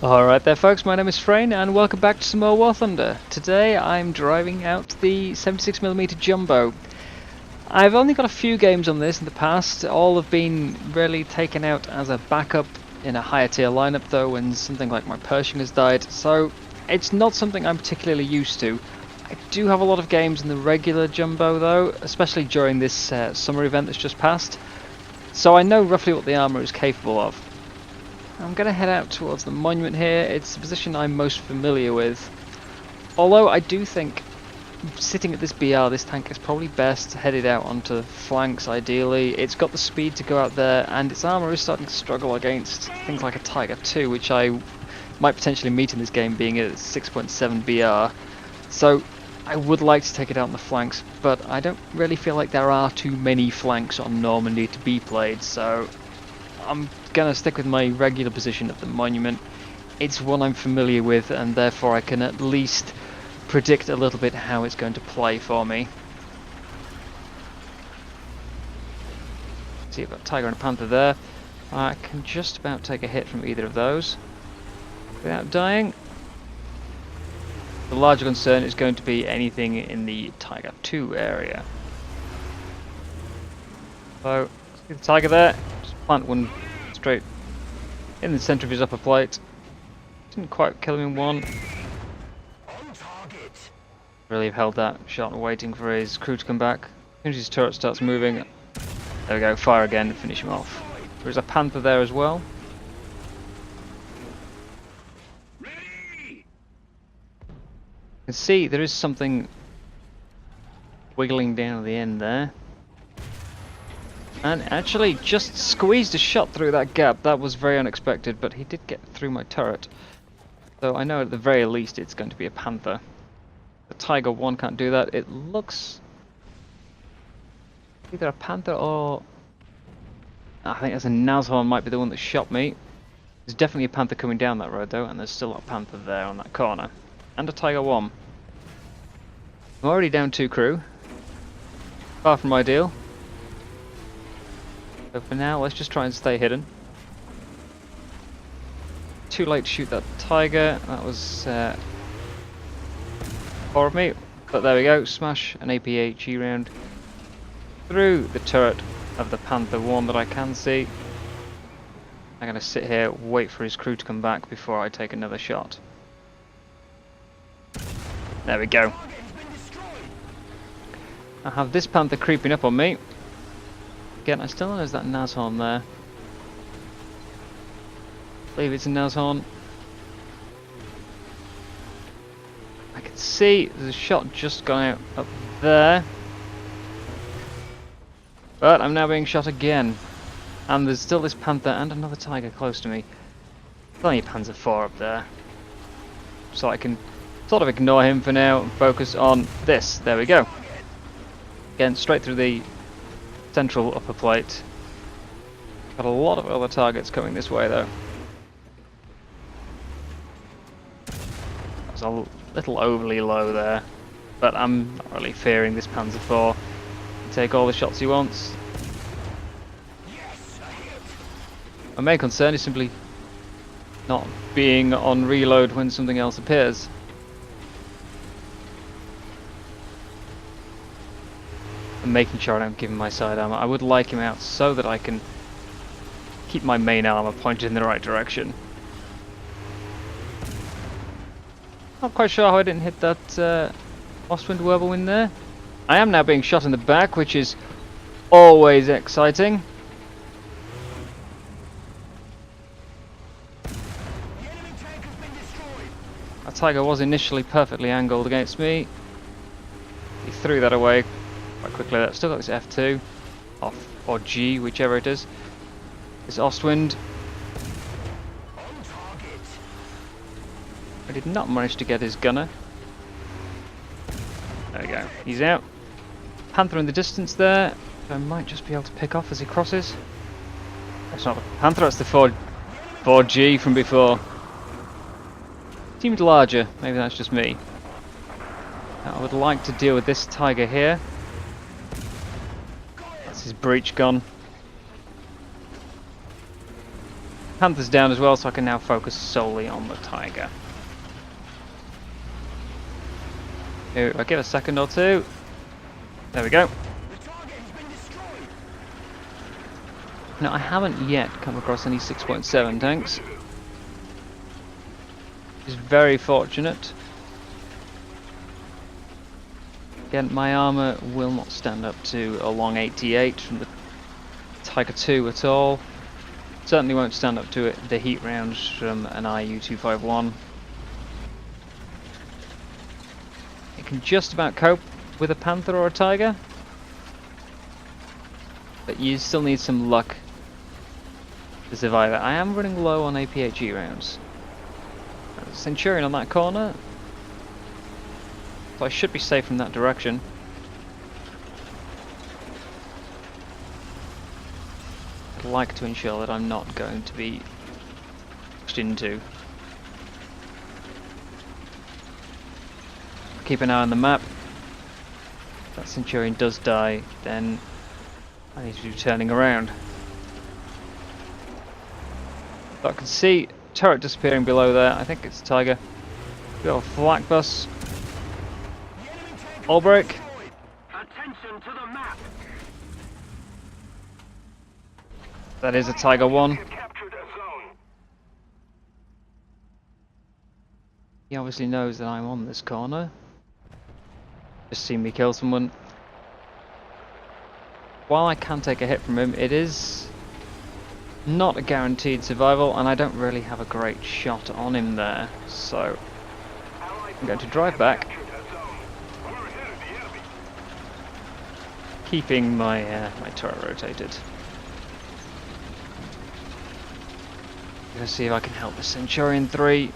Alright there folks, my name is Freyn and welcome back to some more War Thunder. Today I'm driving out the 76mm Jumbo. I've only got a few games on this in the past, all have been really taken out as a backup in a higher tier lineup though when something like my Pershing has died, so it's not something I'm particularly used to. I do have a lot of games in the regular Jumbo though, especially during this summer event that's just passed, so I know roughly what the armour is capable of. I'm going to head out towards the monument here. It's the position I'm most familiar with. Although I do think sitting at this BR, this tank is probably best headed out onto flanks ideally. It's got the speed to go out there and its armour is starting to struggle against things like a Tiger 2, which I might potentially meet in this game being at 6.7 BR. So I would like to take it out on the flanks, but I don't really feel like there are too many flanks on Normandy to be played, so I'm gonna stick with my regular position at the monument. It's one I'm familiar with and therefore I can at least predict a little bit how it's going to play for me. See, I've got a Tiger and a Panther there. I can just about take a hit from either of those without dying. The larger concern is going to be anything in the Tiger 2 area. So, see the Tiger there, just plant one straight in the centre of his upper plate. Didn't quite kill him in one. Really held that shot waiting for his crew to come back. As soon as his turret starts moving, there we go, fire again, finish him off. There's a Panther there as well. You can see there is something wiggling down at the end there. And actually just squeezed a shot through that gap. That was very unexpected, but he did get through my turret. So I know at the very least it's going to be a Panther. The Tiger 1 can't do that. It looks either a Panther or I think that's a Nashorn might be the one that shot me. There's definitely a Panther coming down that road though, and there's still a Panther there on that corner. And a Tiger 1. I'm already down 2 crew. Far from ideal. So for now, let's just try and stay hidden. Too late to shoot that Tiger. That was poor of me. But there we go. Smash an APHE round through the turret of the Panther 1 that I can see. I'm going to sit here, wait for his crew to come back before I take another shot. There we go. I have this Panther creeping up on me. Again, I still know there's that Nashorn there. I believe it's a Nashorn. I can see there's a shot just gone out up there. But I'm now being shot again. And there's still this Panther and another Tiger close to me. There's only a Panzer IV up there. So I can sort of ignore him for now and focus on this. There we go. Again, straight through the central upper plate. Got a lot of other targets coming this way though. That's a little overly low there, but I'm not really fearing this Panzer IV. Take all the shots he wants. My main concern is simply not being on reload when something else appears. And making sure I don't give him my side armor. I would like him out so that I can keep my main armor pointed in the right direction. Not quite sure how I didn't hit that Ostwind Whirlwind there. I am now being shot in the back, which is always exciting. That Tiger was initially perfectly angled against me. He threw that away quite quickly. I've still got this F2 off, or G, whichever it is. This Ostwind. I did not manage to get his gunner. There we go. He's out. Panther in the distance there. I might just be able to pick off as he crosses. That's not the Panther, that's the 4G from before. Seemed larger. Maybe that's just me. I would like to deal with this Tiger here. That's his breach gun. Panther's down as well, so I can now focus solely on the tiger. Here, I'll give it a second or two. There we go. Now, I haven't yet come across any 6.7 tanks. Which is very fortunate. Again, my armour will not stand up to a long 88 from the Tiger 2 at all. Certainly won't stand up to it, the heat rounds from an IU-251. It can just about cope with a Panther or a Tiger, but you still need some luck to survive it. I am running low on APHE rounds. Centurion on that corner, so I should be safe from that direction. I'd like to ensure that I'm not going to be pushed into. Keep an eye on the map. If that Centurion does die, then I need to do turning around. But I can see turret disappearing below there. I think it's Tiger. We got a flak bus. All break. Attention to the map. That is a Tiger 1. He obviously knows that I'm on this corner. Just seen me kill someone. While I can take a hit from him, it is not a guaranteed survival, and I don't really have a great shot on him there. So I'm going to drive back, keeping my my turret rotated. I'm gonna see if I can help the Centurion 3.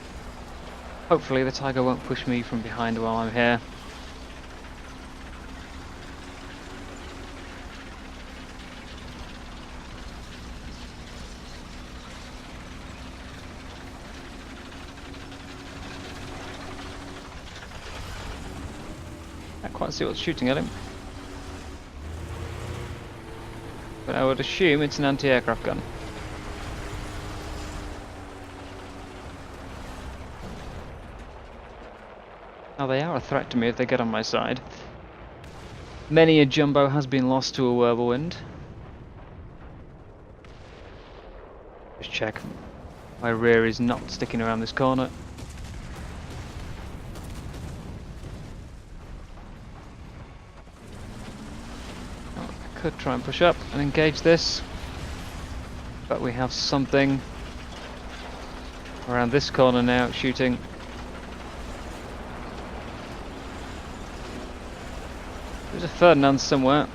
Hopefully the Tiger won't push me from behind while I'm here. I can't quite see what's shooting at him, but I would assume it's an anti-aircraft gun. Now they are a threat to me if they get on my side. Many a jumbo has been lost to a whirlwind. Just check. My rear is not sticking around this corner. Oh, I could try and push up and engage this, but we have something around this corner now shooting. There's a Ferdinand somewhere.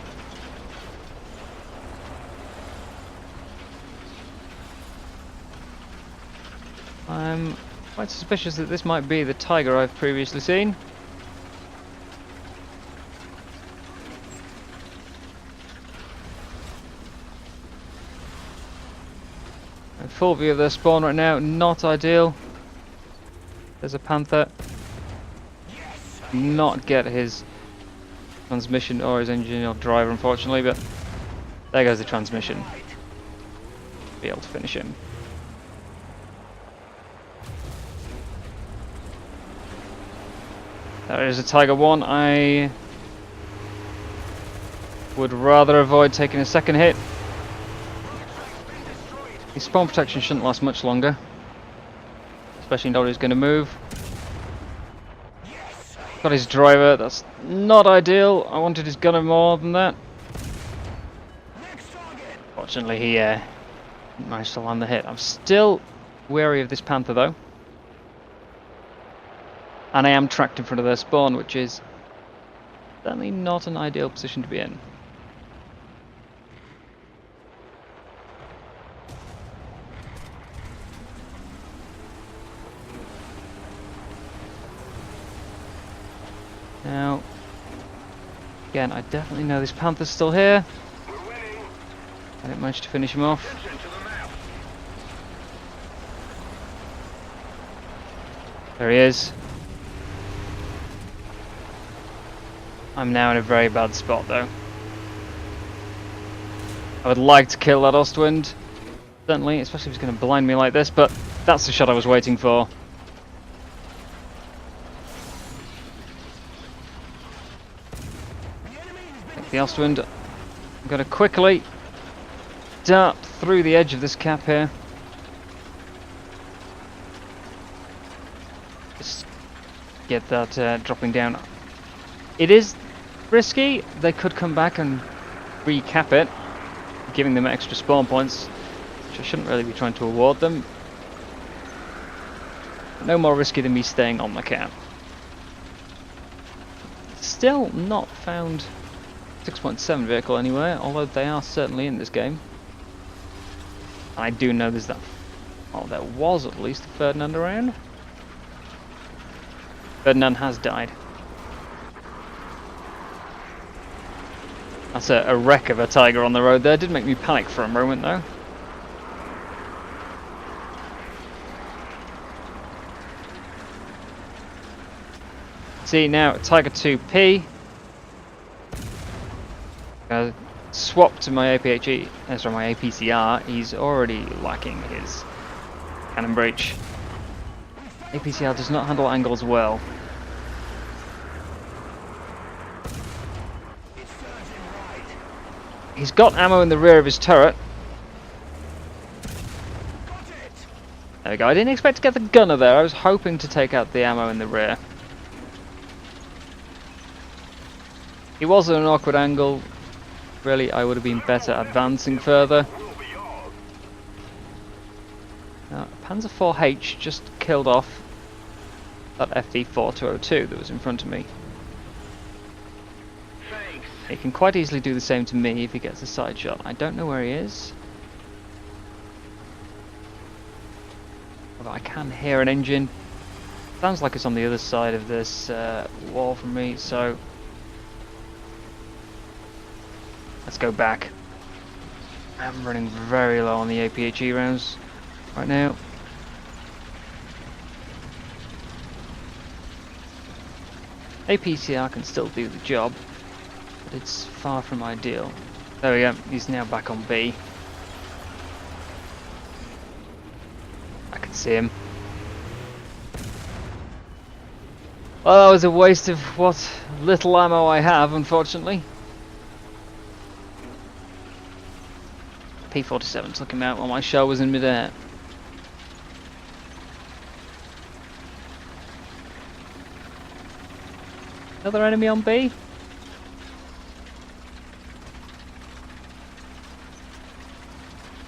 I'm quite suspicious that this might be the Tiger I've previously seen. In full view of their spawn right now, not ideal. There's a Panther. Not get his transmission or his engine or driver, unfortunately, but there goes the transmission. Be able to finish him. There is a Tiger 1. I would rather avoid taking a second hit. His spawn protection shouldn't last much longer, especially not he's going to move. Got his driver, that's not ideal. I wanted his gunner more than that. Fortunately he managed to land the hit. I'm still wary of this Panther though. And I am tracked in front of their spawn, which is certainly not an ideal position to be in. Now, again, I definitely know this Panther's still here. I didn't manage to finish him off. There he is. I'm now in a very bad spot though. I would like to kill that Ostwind, Certainly, especially if he's going to blind me like this, but that's the shot I was waiting for. Take the Ostwind. I'm going to quickly dart through the edge of this cap here. Just get that dropping down. It is risky. They could come back and recap it, giving them extra spawn points, which I shouldn't really be trying to award them. No more risky than me staying on the cap. Still not found 6.7 vehicle anywhere, although they are certainly in this game. I do know there's that. Oh, there was at least a Ferdinand around. Ferdinand has died. That's a wreck of a Tiger on the road there. Did make me panic for a moment though. See now, Tiger 2P. Swap to my APHE, sorry, my APCR. He's already lacking his cannon breach. APCR does not handle angles well. He's got ammo in the rear of his turret. There we go. I didn't expect to get the gunner there. I was hoping to take out the ammo in the rear. He was at an awkward angle. Really, I would have been better advancing further. Now, Panzer IV-H just killed off that FV-4202 that was in front of me. He can quite easily do the same to me if he gets a side shot. I don't know where he is. Although I can hear an engine. Sounds like it's on the other side of this wall from me, so let's go back. I'm running very low on the APHE rounds right now. APCR can still do the job, but it's far from ideal. There we go, he's now back on B. I can see him. Well, that was a waste of what little ammo I have, unfortunately. P-47 took him out while my shell was in midair. Another enemy on B?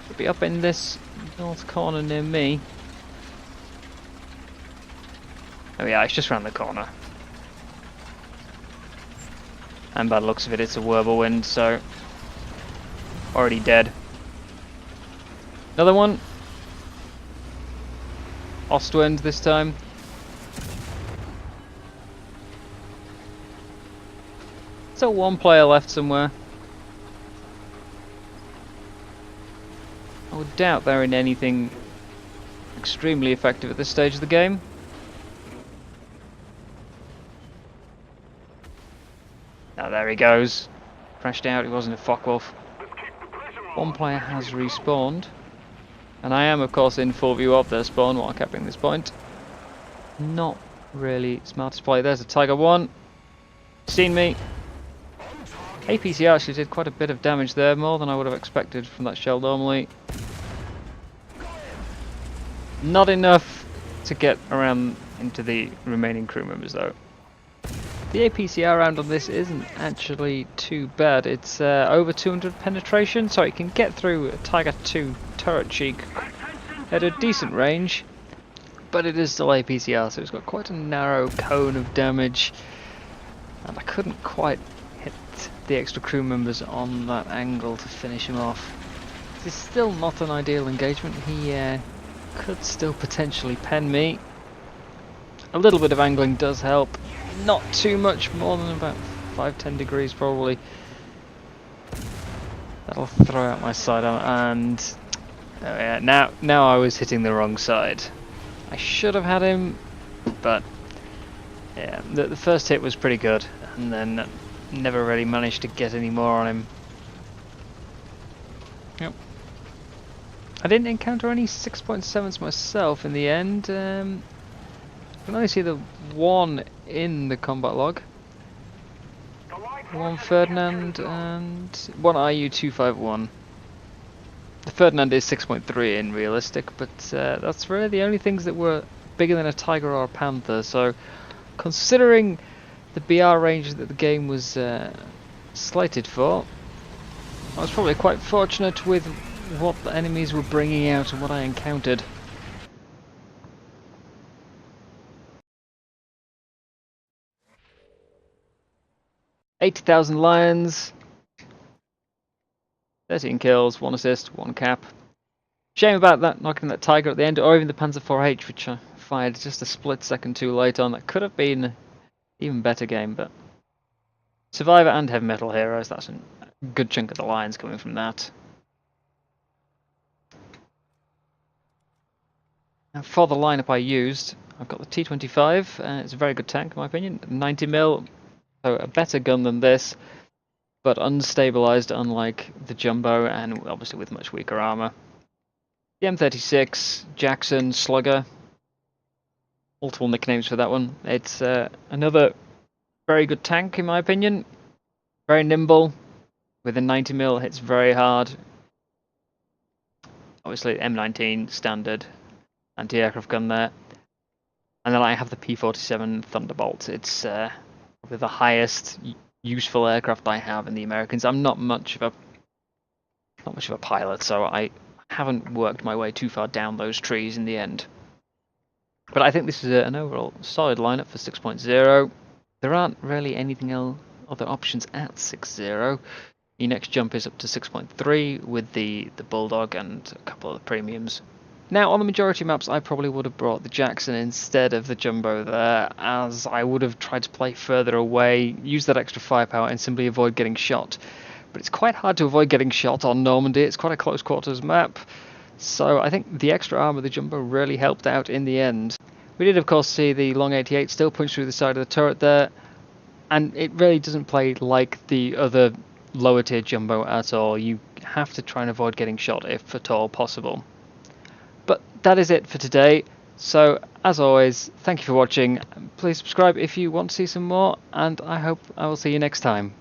Should be up in this north corner near me. Oh yeah, it's just round the corner. And by the looks of it, it's a whirlwind, so already dead. Another one. Ostwind this time. So one player left somewhere. I would doubt they're in anything extremely effective at this stage of the game. Now there he goes. Crashed out, he wasn't a Focke-Wulf. One player has respawned. And I am of course in full view of their spawn while capping this point. Not really smartest play. There's a Tiger 1. Seen me. APCR actually did quite a bit of damage there, more than I would have expected from that shell normally. Not enough to get around into the remaining crew members though. The APCR round on this isn't actually too bad. It's over 200 penetration, so it can get through a Tiger 2 turret cheek at a decent range. But it is still APCR, so it's got quite a narrow cone of damage. And I couldn't quite hit the extra crew members on that angle to finish him off. It's still not an ideal engagement. He could still potentially pen me. A little bit of angling does help. Not too much, more than about 5-10 degrees probably. That'll throw out my sidearm, and oh yeah, now I was hitting the wrong side. I should have had him, but yeah, the first hit was pretty good, and then never really managed to get any more on him. Yep. I didn't encounter any 6.7s myself in the end. I can only see the one in the combat log. One Ferdinand and one IU-251. The Ferdinand is 6.3 in realistic, but that's really the only things that were bigger than a Tiger or a Panther. So, considering the BR range that the game was slated for, I was probably quite fortunate with what the enemies were bringing out and what I encountered. $80,000 lions, 13 kills, 1 assist, 1 cap. Shame about that, knocking that Tiger at the end, or even the Panzer IV-H, which I fired just a split second too late on. That could have been an even better game, but Survivor and Heavy Metal Heroes, that's a good chunk of the lions coming from that. Now for the lineup I used, I've got the T25, it's a very good tank in my opinion, 90mm, so a better gun than this, but unstabilized unlike the Jumbo and obviously with much weaker armor. The M36, Jackson, Slugger, multiple nicknames for that one. It's another very good tank in my opinion, very nimble, with a 90mm hits very hard. Obviously M19 standard anti-aircraft gun there. And then I have the P-47 Thunderbolt. It's probably the highest useful aircraft I have in the Americans. I'm not much of a pilot, so I haven't worked my way too far down those trees in the end. But I think this is an overall solid lineup for 6.0. There aren't really anything else, other options at 6.0. Your next jump is up to 6.3 with the Bulldog and a couple of the premiums. Now, on the majority of maps, I probably would have brought the Jackson instead of the Jumbo there, as I would have tried to play further away, use that extra firepower, and simply avoid getting shot. But it's quite hard to avoid getting shot on Normandy. It's quite a close quarters map, so I think the extra armor of the Jumbo really helped out in the end. We did, of course, see the Long 88 still punch through the side of the turret there, and it really doesn't play like the other lower tier Jumbo at all. You have to try and avoid getting shot if at all possible. But that is it for today, so as always, thank you for watching. Please subscribe if you want to see some more, and I hope I will see you next time.